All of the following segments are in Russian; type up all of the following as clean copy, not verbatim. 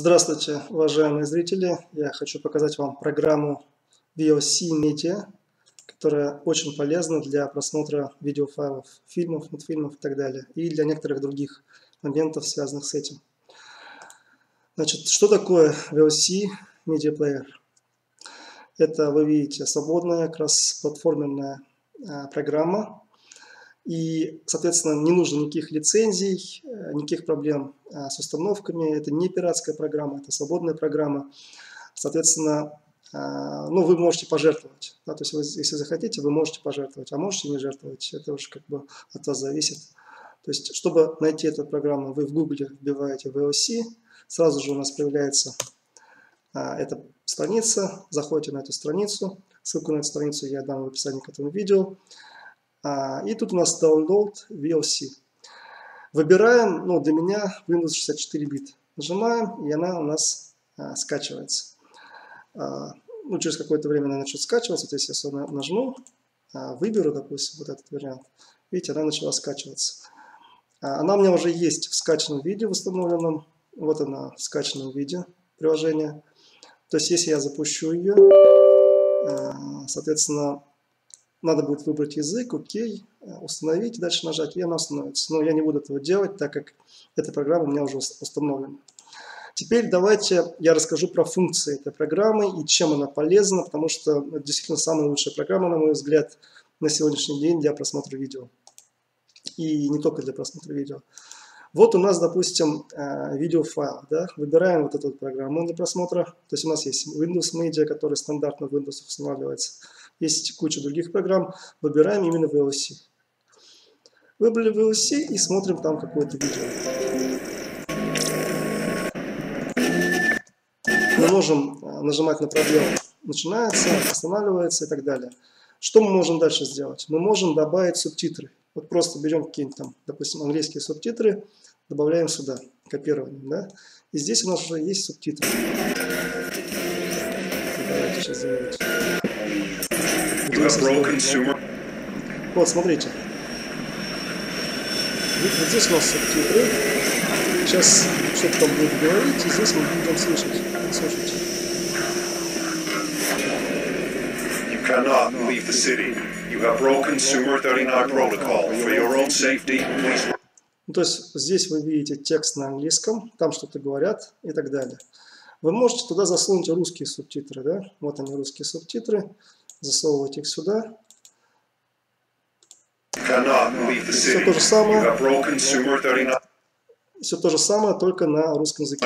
Здравствуйте, уважаемые зрители! Я хочу показать вам программу VOC Media, которая очень полезна для просмотра видеофайлов, фильмов, мультфильмов и так далее, и для некоторых других моментов, связанных с этим. Значит, что такое VOC Media Player? Это, вы видите, свободная, как раз платформенная программа. И, соответственно, не нужно никаких лицензий, никаких проблем с установками. Это не пиратская программа, это свободная программа. Соответственно, вы можете пожертвовать. Да, то есть, если захотите, вы можете пожертвовать, а можете не жертвовать. Это уже как бы от вас зависит. То есть, чтобы найти эту программу, вы в Google вбиваете VOC, сразу же у нас появляется эта страница. Заходите на эту страницу. Ссылку на эту страницу я дам в описании к этому видео. И тут у нас Download VOC. Выбираем, для меня Windows 64 бит. Нажимаем, и она у нас скачивается. Через какое-то время она начнет скачиваться. То есть, если я нажму, выберу, допустим, вот этот вариант, видите, она начала скачиваться. Она у меня уже есть в скачанном виде, в установленном. Вот она в скачанном виде приложения. То есть, если я запущу ее, соответственно, надо будет выбрать язык, окей, установить, дальше нажать, и она установится. Но я не буду этого делать, так как эта программа у меня уже установлена. Теперь давайте я расскажу про функции этой программы и чем она полезна, потому что это действительно самая лучшая программа, на мой взгляд, на сегодняшний день для просмотра видео. И не только для просмотра видео. Вот у нас, допустим, видеофайл. Да? Выбираем вот эту программу для просмотра. То есть у нас есть Windows Media, который стандартно в Windows устанавливается. Есть куча других программ. Выбираем именно VOC. Выбрали VOC и смотрим там какое-то видео. Мы можем нажимать на пробел. Начинается, останавливается и так далее. Что мы можем дальше сделать? Мы можем добавить субтитры. Вот просто берем какие-нибудь там, допустим, английские субтитры, добавляем сюда, копированием, да? И здесь у нас уже есть субтитры. Давайте сейчас заменить. Вот, смотрите. Вот здесь у нас субтитры. Сейчас что-то там будет говорить, и здесь мы будем слышать. Слушайте. You cannot leave the city. You have broken Sumer 39 protocol. For your own safety, please. То есть здесь вы видите текст на английском, там что-то говорят и так далее. Вы можете туда засунуть русские субтитры, да? Вот они, русские субтитры. Засовываете их сюда. Все то же самое. Все то же самое, только на русском языке.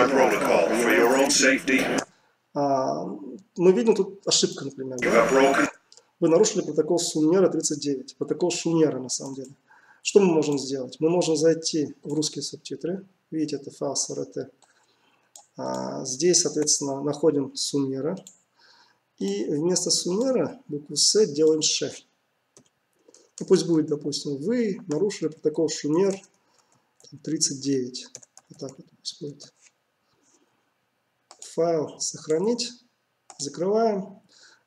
Мы видим тут ошибка, например. Да? Вы нарушили протокол Шумера 39. Протокол Шумера, на самом деле. Что мы можем сделать? Мы можем зайти в русские субтитры. Видите, это файл SRT. Здесь, соответственно, находим Шумера. И вместо Шумера букву С делаем Ш. И пусть будет, допустим, вы нарушили протокол Шумер 39. Вот так вот пусть будет. Файл сохранить. Закрываем.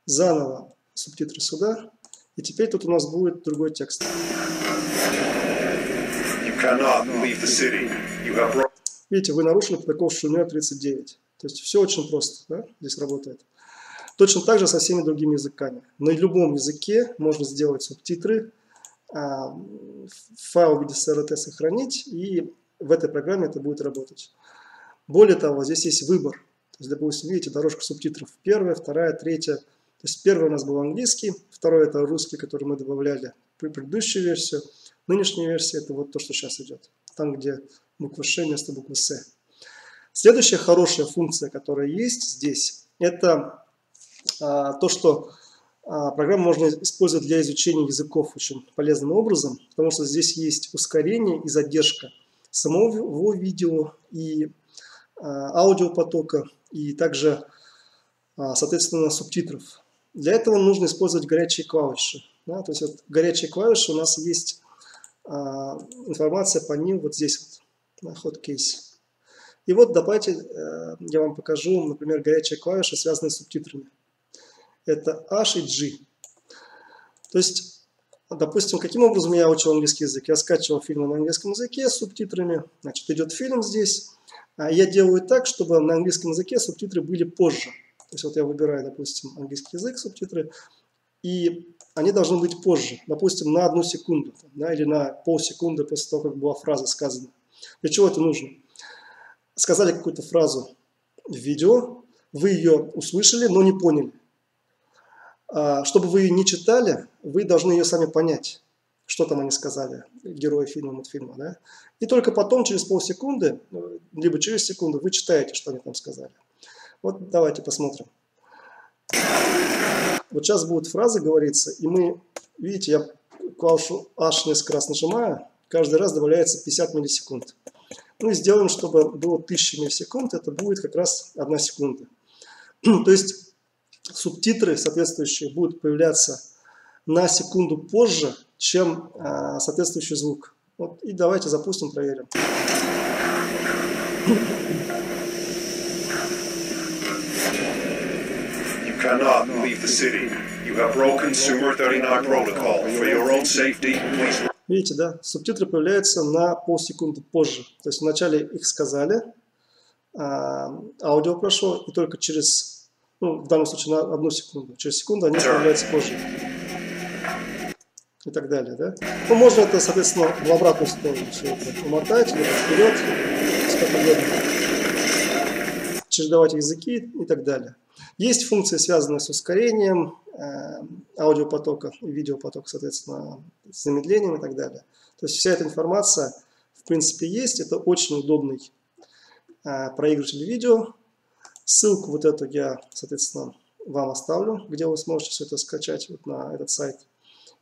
Заново субтитры сюда. И теперь тут у нас будет другой текст. Видите, вы нарушили протокол Шумер 39. То есть все очень просто, да? Здесь работает. Точно так же со всеми другими языками. На любом языке можно сделать субтитры, файл в виде SRT сохранить, и в этой программе это будет работать. Более того, здесь есть выбор. То есть, допустим, видите, дорожка субтитров. Первая, вторая, третья. То есть первый у нас был английский, второй это русский, который мы добавляли в предыдущую версию. Нынешняя версия это вот то, что сейчас идет. Там, где буква Ш вместо буквы С. Следующая хорошая функция, которая есть здесь, это то, что программу можно использовать для изучения языков очень полезным образом, потому что здесь есть ускорение и задержка самого видео и аудиопотока, и также, соответственно, субтитров. Для этого нужно использовать горячие клавиши. Да? То есть вот горячие клавиши у нас есть информация по ним вот здесь вот, на хоткейсе. И вот давайте я вам покажу, например, горячие клавиши, связанные с субтитрами. Это H и G. То есть, допустим, каким образом я учил английский язык? Я скачивал фильмы на английском языке с субтитрами. Значит, идет фильм здесь. Я делаю так, чтобы на английском языке субтитры были позже. То есть вот я выбираю, допустим, английский язык, субтитры, и они должны быть позже, допустим, на 1 секунду, да, или на полсекунды после того, как была фраза сказана. Для чего это нужно? Сказали какую-то фразу в видео, вы ее услышали, но не поняли. Чтобы вы ее не читали, вы должны ее сами понять, что там они сказали, герои фильма, мультфильма. Да? И только потом, через полсекунды, либо через секунду, вы читаете, что они там сказали. Вот давайте посмотрим. Вот сейчас будут фразы говориться, и мы, видите, я клавишу H несколько раз нажимаю, каждый раз добавляется 50 миллисекунд. Ну и сделаем, чтобы было 1000 миллисекунд, это будет как раз 1 секунда. То есть субтитры соответствующие будут появляться на секунду позже, чем соответствующий звук. Вот, и давайте запустим, проверим. Cannot leave the city. You have broken Sumer 39 protocol. For your own safety, please. Видите, да? Субтитры появляются на полсекунды позже. То есть вначале их сказали, аудио прошло, и только через, ну, в данном случае на 1 секунду. Через секунду они появляются позже. И так далее, да? Ну, можно это, соответственно, в обратную сторону все это умотать, или вперед, сколько угодно. Чередовать языки и так далее. Есть функции, связанные с ускорением аудиопотока и видеопотока, соответственно, с замедлением и так далее. То есть вся эта информация, в принципе, есть. Это очень удобный проигрыватель видео. Ссылку вот эту я, соответственно, вам оставлю, где вы сможете все это скачать вот на этот сайт.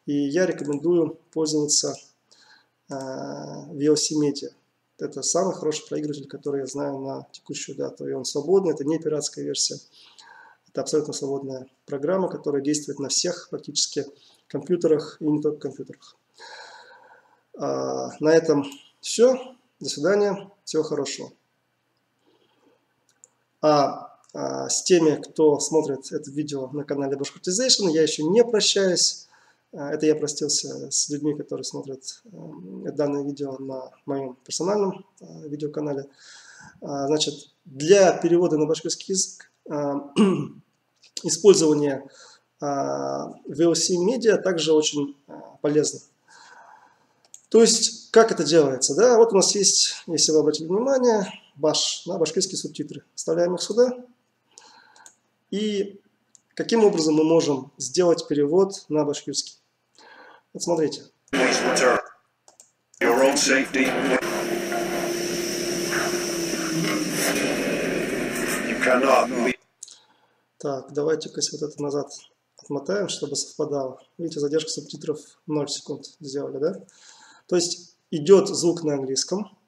И я рекомендую пользоваться VLC Media. Это самый хороший проигрыватель, который я знаю на текущую дату. И он свободный, это не пиратская версия. Это абсолютно свободная программа, которая действует на всех практически компьютерах и не только компьютерах. На этом все. До свидания. Всего хорошего. С теми, кто смотрит это видео на канале Bashkirtization, я еще не прощаюсь. Это я простился с людьми, которые смотрят данное видео на моем персональном видеоканале. Значит, для перевода на башкирский язык использование VLC Media также очень полезно. То есть, как это делается? Да? Вот у нас есть, если вы обратили внимание, башкирские субтитры. Вставляем их сюда. И каким образом мы можем сделать перевод на башкирский? Вот смотрите. Так, давайте-ка вот это назад отмотаем, чтобы совпадало. Видите, задержка субтитров 0 секунд сделали, да? То есть идет звук на английском.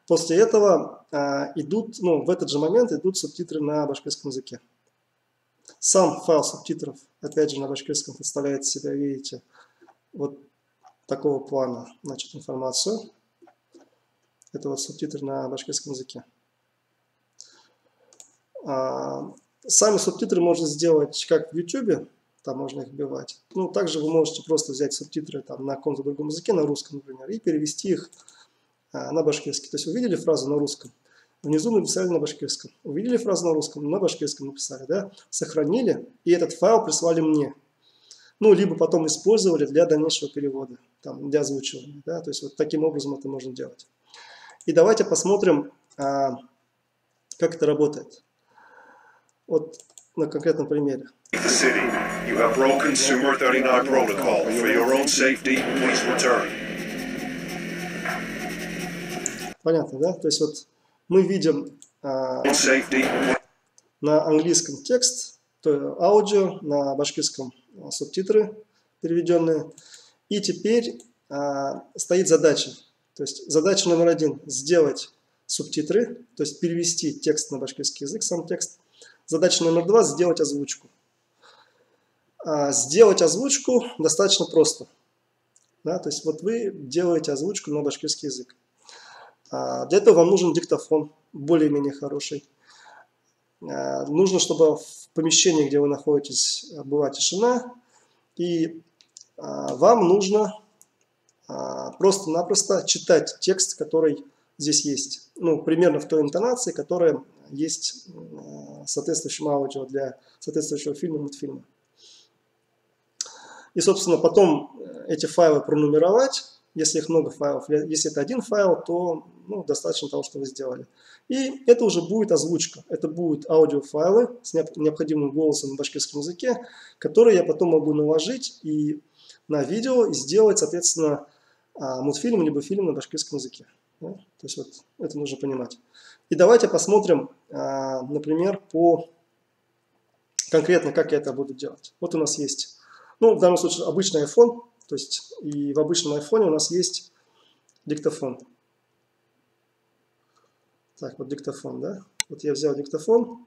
После этого идут, в этот же момент идут субтитры на башкирском языке. Сам файл субтитров, опять же, на башкирском представляет себя, видите, вот такого плана, значит, информацию. Это вот субтитры на башкирском языке. Сами субтитры можно сделать как в YouTube, там можно их вбивать. Ну, также вы можете просто взять субтитры там, на каком-то другом языке, на русском, например, и перевести их на башкирский. То есть увидели фразу на русском, внизу написали на башкирском. Увидели фразу на русском, на башкирском написали, да? Сохранили, и этот файл прислали мне. Ну, либо потом использовали для дальнейшего перевода, там, для озвучивания, да? То есть вот таким образом это можно делать. И давайте посмотрим, как это работает. Вот на конкретном примере. Понятно, да? То есть вот мы видим на английском текст, то аудио, на башкирском субтитры переведенные. И теперь стоит задача. То есть задача номер 1 – сделать субтитры, то есть перевести текст на башкирский язык, сам текст. Задача номер 2 – сделать озвучку. Сделать озвучку достаточно просто. Да? То есть вот вы делаете озвучку на башкирский язык. Для этого вам нужен диктофон, более-менее хороший. Нужно, чтобы в помещении, где вы находитесь, была тишина. И вам нужно просто-напросто читать текст, который здесь есть, ну, примерно в той интонации, которая есть соответствующим аудио для соответствующего фильма, мультфильма. И, собственно, потом эти файлы пронумеровать, если их много файлов. Если это один файл, то достаточно того, что вы сделали. И это уже будет озвучка. Это будут аудиофайлы с необходимым голосом на башкирском языке, которые я потом могу наложить и на видео и сделать, соответственно, мультфильм либо фильм на башкирском языке. Да? То есть вот это нужно понимать. И давайте посмотрим, например, конкретно, как я это буду делать. Вот у нас есть, в данном случае обычный iPhone, то есть и в обычном iPhone у нас есть диктофон. Так, вот диктофон, да? Вот я взял диктофон,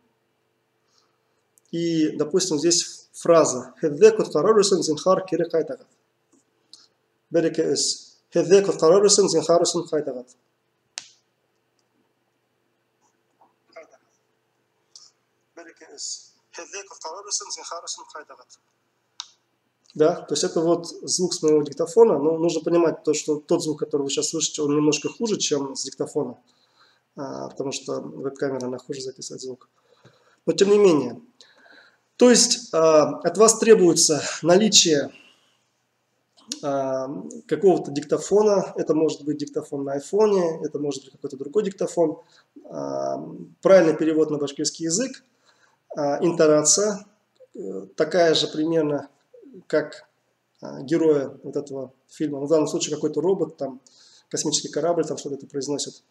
и, допустим, здесь фраза «Хедде кутхарорусен зинхар кире хайтагат». Береке эс. «Хедде кутхарорусен зинхарусен хайтагат». Да, то есть это вот звук с моего диктофона, но нужно понимать то, что тот звук, который вы сейчас слышите, он немножко хуже, чем с диктофона, потому что веб-камера она хуже записывает звук. Но тем не менее, то есть от вас требуется наличие какого-то диктофона, это может быть диктофон на айфоне, это может быть какой-то другой диктофон, правильный перевод на башкирский язык, интонация такая же примерно, как героя вот этого фильма. В данном случае какой-то робот, там, космический корабль, там что-то произносит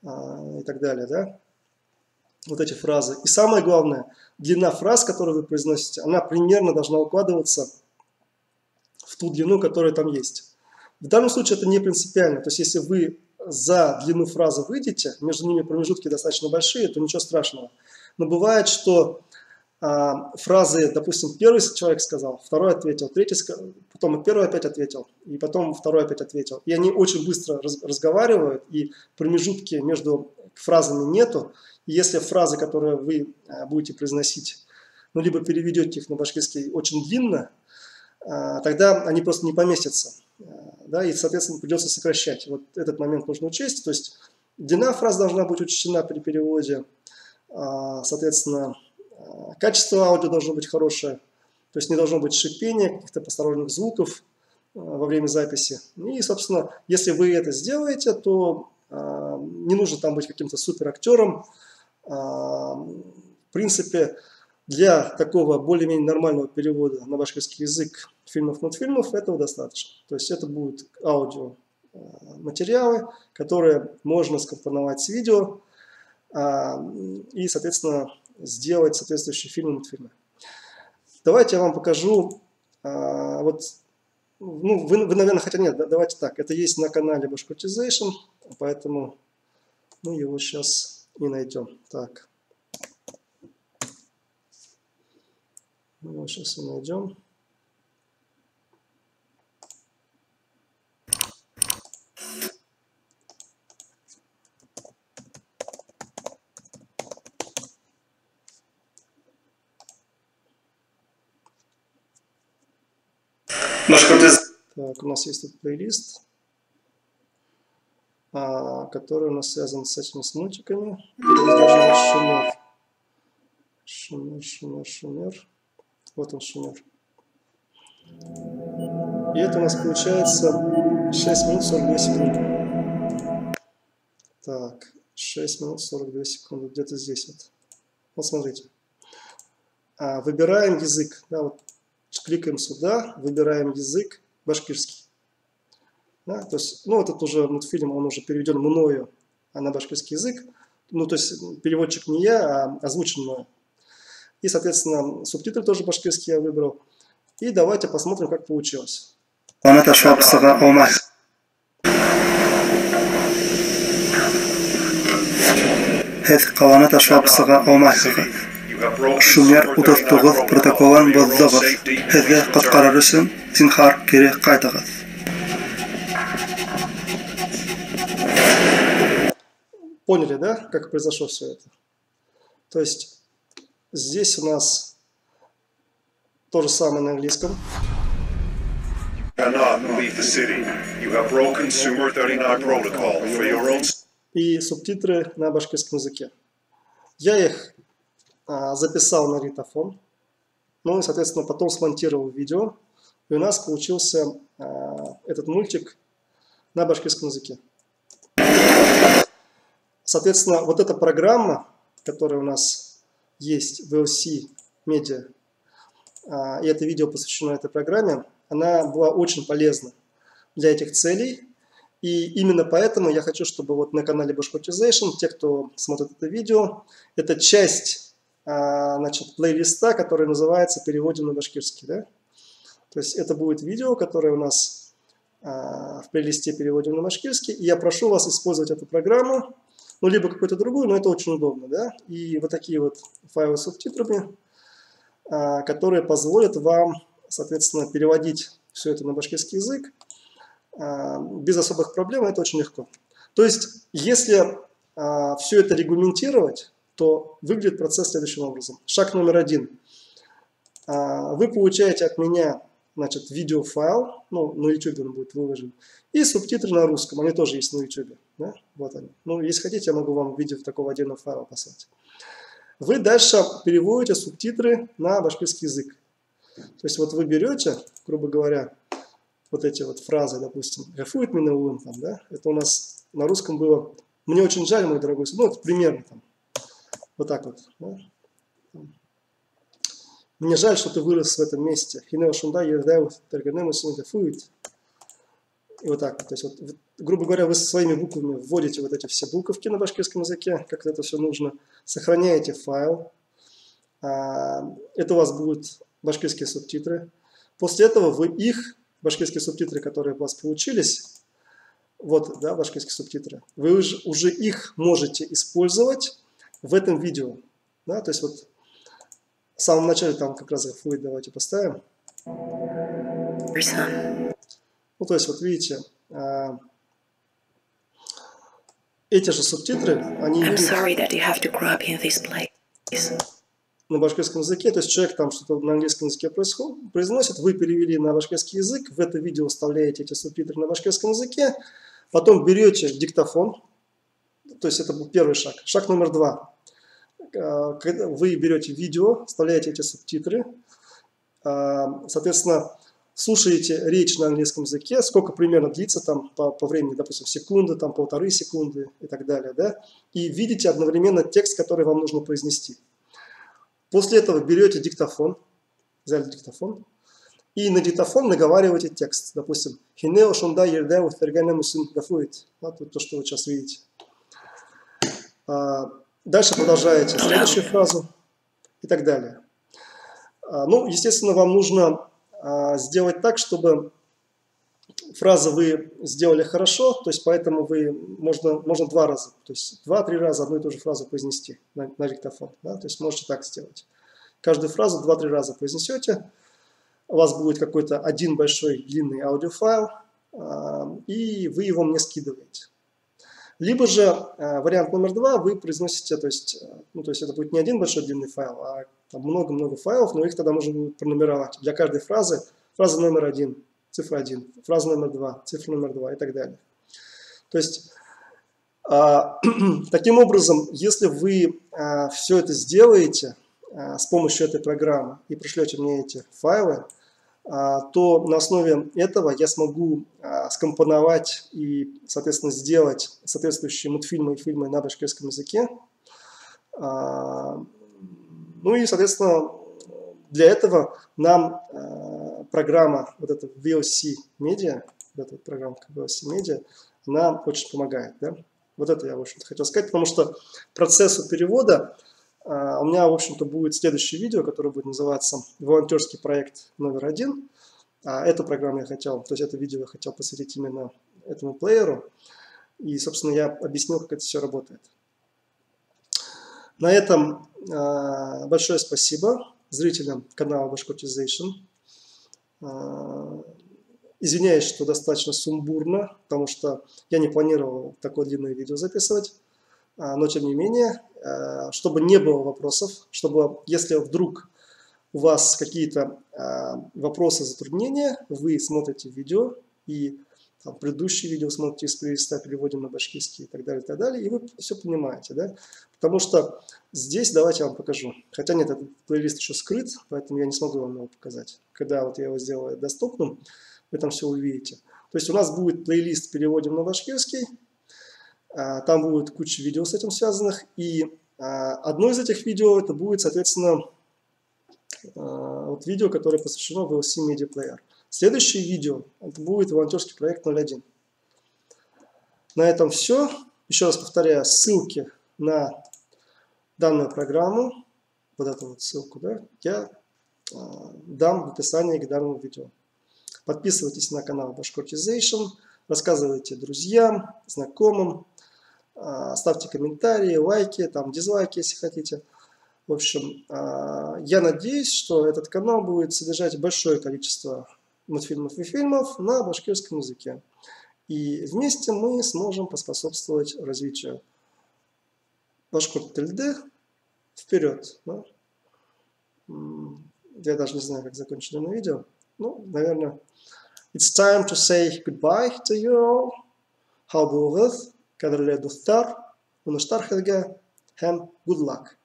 и так далее, да? Вот эти фразы. И самое главное, длина фраз, которые вы произносите, она примерно должна укладываться в ту длину, которая там есть. В данном случае это не принципиально. То есть если вы за длину фразы выйдете, между ними промежутки достаточно большие, то ничего страшного. Но бывает, что фразы, допустим, первый человек сказал, второй ответил, третий сказал, потом первый опять ответил, и потом второй опять ответил. И они очень быстро разговаривают, и промежутки между фразами нету. И если фразы, которые вы будете произносить, либо переведете их на башкирский очень длинно, тогда они просто не поместятся. Да, и, соответственно, придется сокращать. Вот этот момент нужно учесть. То есть длина фраз должна быть учтена при переводе. Соответственно, качество аудио должно быть хорошее. То есть не должно быть шипения, каких-то посторонних звуков во время записи. И, собственно, если вы это сделаете, то не нужно там быть каким-то суперактером. В принципе, для такого более-менее нормального перевода на башкирский язык фильмов, мультфильмов этого достаточно. То есть это будут аудиоматериалы, которые можно скомпоновать с видео и, соответственно, сделать соответствующие фильмы, мультфильмы. Давайте я вам покажу. Вы, наверное, хотя нет, давайте так. Это есть на канале Bashkirtization, поэтому мы его сейчас и найдем. Так. Мы его сейчас и найдем. Так, у нас есть тут плейлист, который у нас связан с этими мультиками. Шумер. Вот он, шумер. И это у нас получается 6 минут 42 секунды. Так, 6 минут 42 секунды, где-то здесь вот. Вот смотрите. Выбираем язык. Да, вот. Кликаем сюда, выбираем язык башкирский. Да, то есть, этот уже мультфильм, он уже переведен мною на башкирский язык. То есть переводчик не я, а озвучен мною. И, соответственно, субтитры тоже башкирские я выбрал. И давайте посмотрим, как получилось. Шумер 39 протоколан боздагыз. Хезе каткарарышын зинхар кире кайтагыз. Поняли, да, как произошло все это? То есть здесь у нас то же самое на английском. и субтитры на башкирском языке. Я их записал на диктофон, ну и, соответственно, потом смонтировал видео, и у нас получился этот мультик на башкирском языке. Соответственно, вот эта программа, которая у нас есть в VLC Media, и это видео посвящено этой программе, она была очень полезна для этих целей. И именно поэтому я хочу, чтобы вот на канале Bashkirtization, те, кто смотрит это видео, это часть значит, плейлиста, который называется «Переводим на башкирский». Да? То есть это будет видео, которое у нас в плейлисте «Переводим на башкирский». И я прошу вас использовать эту программу, ну, либо какую-то другую, но это очень удобно. Да? И вот такие вот файлы с субтитрами, которые позволят вам, соответственно, переводить все это на башкирский язык без особых проблем, это очень легко. То есть, если все это регламентировать, то выглядит процесс следующим образом. Шаг номер 1. Вы получаете от меня, значит, видеофайл, ну, на YouTube он будет выложен, и субтитры на русском, они тоже есть на YouTube. Да? Вот они. Ну, если хотите, я могу вам видео такого отдельного файла послать. Вы дальше переводите субтитры на башкирский язык. То есть, вот вы берете, грубо говоря, вот эти вот фразы, допустим, «Гафует меня улым», там, да, это у нас на русском было «Мне очень жаль, мой дорогой сын», ну, это примерно там, вот так вот, да? «Мне жаль, что ты вырос в этом месте», и вот так вот, то есть, вот, грубо говоря, вы со своими буквами вводите вот эти все буковки на башкирском языке, как это все нужно, сохраняете файл, это у вас будут башкирские субтитры, после этого вы их, башкирские субтитры, которые у вас получились, вот, да, башкирские субтитры, вы уже их можете использовать в этом видео. Да, то есть вот в самом начале там как раз фуит давайте поставим. Ну, то есть вот видите, эти же субтитры, они идут на башкирском языке, то есть человек там что-то на английском языке произносит, вы перевели на башкирский язык, в это видео вставляете эти субтитры на башкирском языке, потом берете диктофон, то есть это был первый шаг. Шаг номер 2. Вы берете видео, вставляете эти субтитры, соответственно, слушаете речь на английском языке, сколько примерно длится там по времени, допустим, секунды, там 1,5 секунды и так далее, да, и видите одновременно текст, который вам нужно произнести. После этого берете диктофон, взяли диктофон, и на диктофон наговариваете текст. Допустим, «Хинео шунда ердеу фергане син гафуит». Вот то, что вы сейчас видите. Дальше продолжаете следующую фразу и так далее. Ну, естественно, вам нужно сделать так, чтобы фразы вы сделали хорошо, то есть поэтому вы можно 2 раза, то есть 2-3 раза одну и ту же фразу произнести на диктофон. Да? То есть можете так сделать. Каждую фразу 2-3 раза произнесете, у вас будет какой-то один большой длинный аудиофайл, и вы его мне скидываете. Либо же вариант номер 2, вы произносите, то есть это будет не один большой длинный файл, а много-много файлов, но их тогда можно будет пронумеровать. Для каждой фразы, фраза номер 1, цифра 1, фраза номер 2, цифра номер 2 и так далее. То есть, таким образом, если вы все это сделаете с помощью этой программы и пришлете мне эти файлы, то на основе этого я смогу скомпоновать и, соответственно, сделать соответствующие мультфильмы и фильмы на башкирском языке. Ну и, соответственно, для этого нам программа, вот эта VLC Media, вот эта программка VLC Media, она очень помогает. Да? Вот это я, в общем-то, хотел сказать, потому что процессу перевода у меня, в общем-то, будет следующее видео, которое будет называться «Волонтерский проект номер 1». Эту программу я хотел, то есть это видео я хотел посвятить именно этому плееру. И, собственно, я объяснил, как это все работает. На этом большое спасибо зрителям канала Bashkirtization. Извиняюсь, что достаточно сумбурно, потому что я не планировал такое длинное видео записывать. Но, тем не менее, чтобы не было вопросов, чтобы, если вдруг у вас какие-то вопросы, затруднения, вы смотрите видео и там, предыдущие видео смотрите из плейлиста, переводим на башкирский и так далее, и вы все понимаете, да? Потому что здесь, давайте я вам покажу. Хотя нет, этот плейлист еще скрыт, поэтому я не смогу вам его показать. Когда вот я его сделаю доступным, вы там все увидите. То есть у нас будет плейлист «Переводим на башкирский», там будет куча видео с этим связанных, и одно из этих видео это будет, соответственно, вот видео, которое посвящено VLC Media Player. Следующее видео это будет волонтерский проект 01. На этом все. Еще раз повторяю, ссылки на данную программу, вот эту вот ссылку, да, я дам в описании к данному видео. Подписывайтесь на канал Bashkortization, рассказывайте друзьям, знакомым, ставьте комментарии, лайки, там дизлайки, если хотите. В общем, я надеюсь, что этот канал будет содержать большое количество мультфильмов и фильмов на башкирском языке. И вместе мы сможем поспособствовать развитию Башкорт-Тильды вперед. Да? Я даже не знаю, как закончить данное видео. Ну, наверное, it's time to say goodbye to you all. How do you? Кадрле Духтар, Унаштархедге, Hem, good luck.